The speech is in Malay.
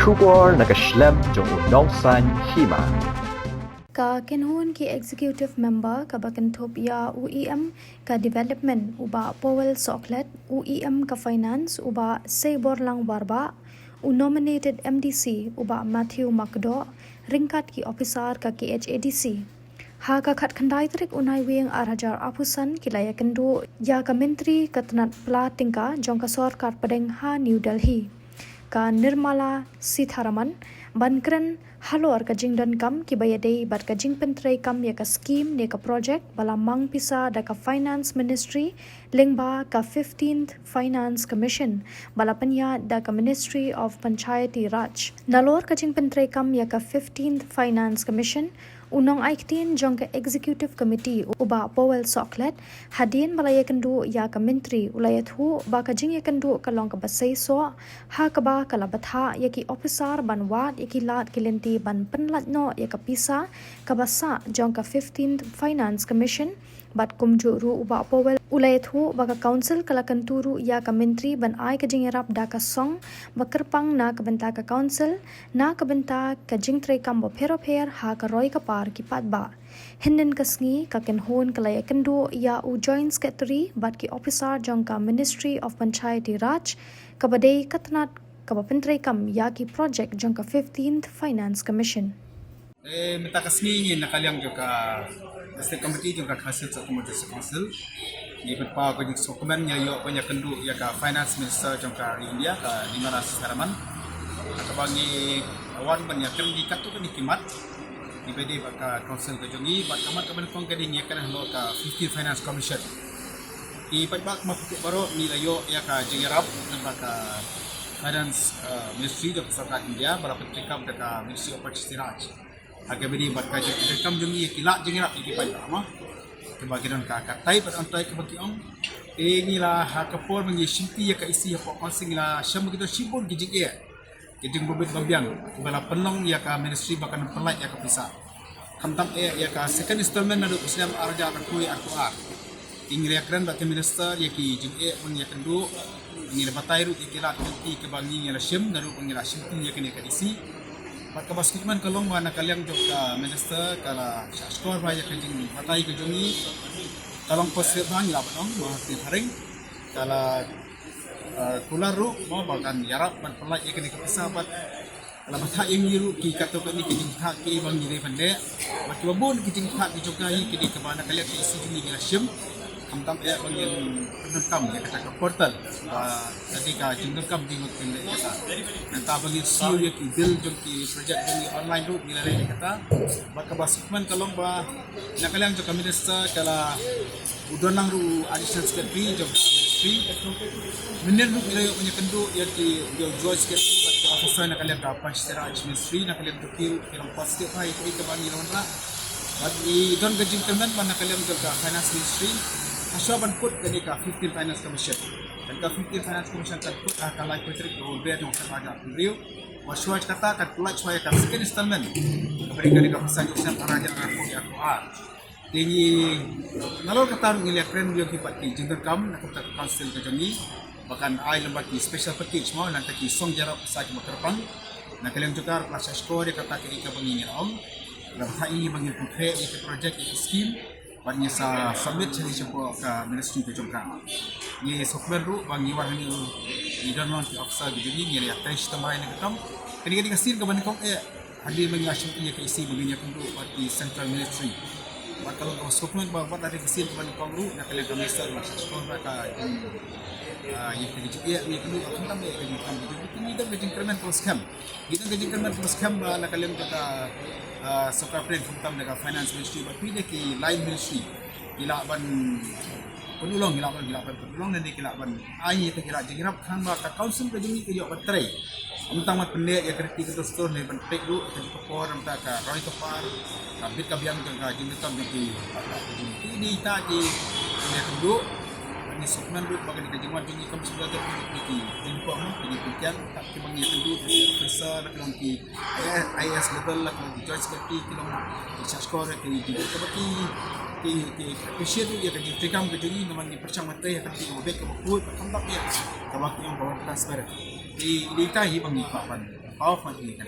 Sugar nakaslem jong unongsan Hima. Ka kinhun ki executive member ka bakantop ya UEM ka development uba Powell Soklet UEM ka finance uba Sebor lang barba nominated MDC uba Matthew Makdo ringkat ki officer ka KHADC. Ha ka khat khandai trik unai wing arajar apusan kilaya Ïakynduh ya ka Myntri ka tanat pla tingka jong ka Sorkar Pdeng ha New Delhi. Ka Nirmala Sitharaman bankren halor ka jingdon kam ki bayadei bat ka jingpentrei kam ya ka scheme ne ka project bala mang pisa da ka finance ministry lengba ka 15th finance commission bala panya da ka ministry of panchayati raj nalor ka jingpentrei kam ya ka 15th finance commission unong aiktin jong ka executive committee uba Powell Soklet hadin bala Ïakynduh ya ka Myntri ulayat hu ba ka jing Ïakynduh ka long ka basay so ha ka ba ka labatha ya ki officer ban wat ya ki lat kilenti ban penlat no ya ka pisa ka basa jong ka 15th finance commission bat kumju ru uba Powell ulayat hu ba ka council kala kanturu ya ka Myntri ban ai ka jing erap da ka song bakerpang na ka benta ka council na ka benta ka jing trei kam bo phero pher ha ka roi ka par ki pat ba hinden kasngi ka kenhon kala Ïakynduh ya u joint secretary bat ki officer jong ka ministry of panchayati raj ka badei katnat ka bapentrai kam ya ki project jong ka 15th finance commission minta kasmi ni nakaliang juga state committee juga hasil satu majlis council ni berpa ko jik dokumen nya yo ko Ïakynduh ya ka finance minister juga India ka Hima Saraman ka bangi awan ban ya kem di katu ni kimat di bede ka council ka jongi bat kamat ka ban kong ka ni kan lo ka 50 finance commission di patbak mapuk baro ni layo ya ka jingerap ka finance ministry of Sorkar India bala petrikam ka ministry of panchayati raj agak beri berkat rekam jungi kilak jengirak iki pada ama kebagian ka katai pada antai kebagian inilah hakapor mengi simpi ya ka isi apa konsing la syam begitu sibun gijik ya gedeng bobet babiang bala penong ya ka ministry bahkan pelai ya ka pisa kamtam ya ka second installment nadu Islam arja ka kui akuar ingria kran bak minister ya ki jinge pun Ïakynduh ni batai ru ikilak nanti kebangi ya syam nadu pengila simpi ya kene ka isi Maka basketman kalong mana kaliang juga minister kala skor ba ya kajing batai ke jongi kalong posir bang la banong ma haring kala kularu mo bagan yarap ban pelai ya kene kesabat kala batha imiru ki kato ni kajing tha ki bang ni pande maki babun kajing tha ki juga hi kini ke mana kaliang ki isi ni ngasyem kamtam ya bang yang pendekam ya kata portal tadi ka jingkam dingot kene kata nanta bagi siu ya ki bill jong ki project ni online ru bila le kata maka basukman kalong ba nakalang jo minister kala udonang ru additional secretary jong ministry menen ru bila yo Ïakynduh ya ki yo joint secretary bat officer nakalang ka panchayati raj ministry nakalang to ki kilang positive hai ki ka bani lonra bat i don gajing teman mana kalian jo ka finance ministry Asyaban put kini ka 15 finance commission dan ka 15 finance commission kan put akalai petrik do be jong sarwaja review waswaj kata kan pulai swaya ka second installment beri kali ka pasal jong sarwaja rapo ya akuar ini nalor kata ngili kren yo ki pati jingder kam nak ka council ka jongi bahkan ai lembar ki special package mau nanti ki song jarap sa ki materpang nak kalian juga plus score kata ki ka bangin om lam hai bangin puthe iki project iki scheme banyak sa submit jadi sebuah ke ministry ke jongkang. Ni software ru bangi warni ni dan non officer gitu ni ni ada sistem lain yang ketam. Kini kasih ke banding kong hadir mengasih punya ke isi begini aku parti central ministry. Kalau kau software bawa ada kasih ke banding kong ru nak kalian minister masuk sekolah mereka yang kerja ni kedua aku tak boleh kerja kamu. Ini dah kerja kerman plus scam. Kita kerja kerman plus scam nak kalian kata Sorkar Pdeng tentang dengan finance ministry tapi dia ki line ministry gila ban penolong dan dia gila ban ai te gila jingirap khang ba ka council ke jimi ke yo batrai tentang mat pendek ya kerti ke store ne ban pek du ke popor am ta ka roi ka par ka bit ka biang ka jingitam di ini ta di dia du ni sokman du bagai ke jingwan jingi kam sudah ke ki jingko mo ki pikian tak ke bangi ke du officer nak long ki IS level lah kalau joint secretary kilong score ke di seperti ki appreciate dia ke jingkam ke jingi memang dipercang mata ya ke obek ke bukut tambak ya ka waktu yang bawa transfer di ta hi bangi papan power point ni kan